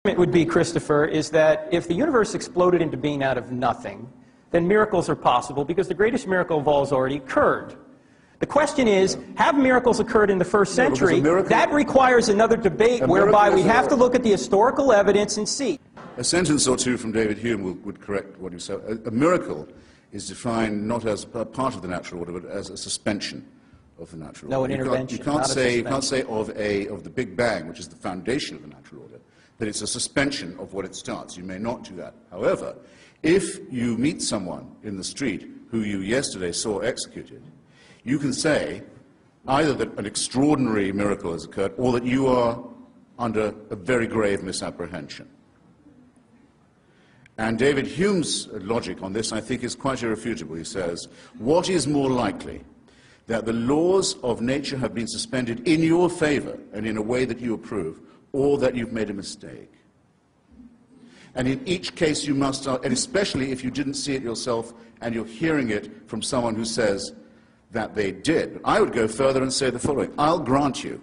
It would be, Christopher, is that if the universe exploded into being out of nothing, then miracles are possible because the greatest miracle of all has already occurred. The question is, have miracles occurred in the first century? That requires another debate whereby we have to look at the historical evidence and see. A sentence or two from David Hume would correct what you said. A miracle is defined not as a part of the natural order, but as a suspension of the natural order. No, an intervention, you can't say of the Big Bang, which is the foundation of the natural order, that it's a suspension of what it starts. You may not do that. However, if you meet someone in the street who you yesterday saw executed, you can say either that an extraordinary miracle has occurred or that you are under a very grave misapprehension. And David Hume's logic on this, I think, is quite irrefutable. He says, what is more likely, that the laws of nature have been suspended in your favor and in a way that you approve, or that you've made a mistake? And in each case you must, and especially if you didn't see it yourself and you're hearing it from someone who says that they did. I would go further and say the following. I'll grant you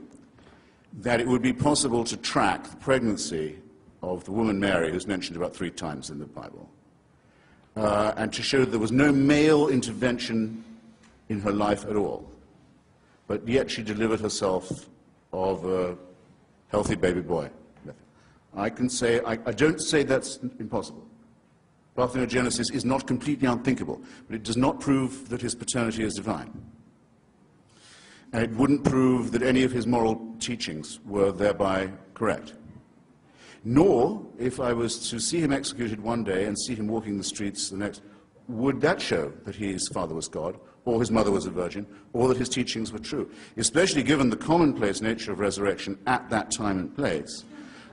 that it would be possible to track the pregnancy of the woman Mary, who's mentioned about 3 times in the Bible, and to show that there was no male intervention in her life at all, but yet she delivered herself of a healthy baby boy. I can say, I don't say that's impossible. Parthenogenesis is not completely unthinkable, but it does not prove that his paternity is divine. And it wouldn't prove that any of his moral teachings were thereby correct. Nor, if I was to see him executed one day and see him walking the streets the next, would that show that his father was God, or his mother was a virgin, or that his teachings were true, especially given the commonplace nature of resurrection at that time and place.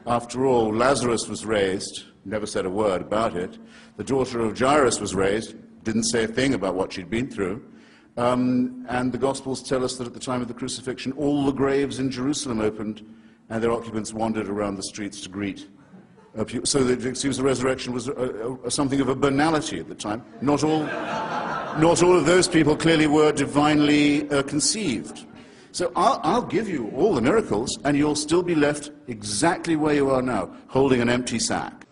After all, Lazarus was raised, never said a word about it. The daughter of Jairus was raised, didn't say a thing about what she'd been through. And the Gospels tell us that at the time of the crucifixion, all the graves in Jerusalem opened, and their occupants wandered around the streets to greet. So that it seems the resurrection was something of a banality at the time. Not all of those people clearly were divinely conceived. So I'll give you all the miracles, and you'll still be left exactly where you are now, holding an empty sack.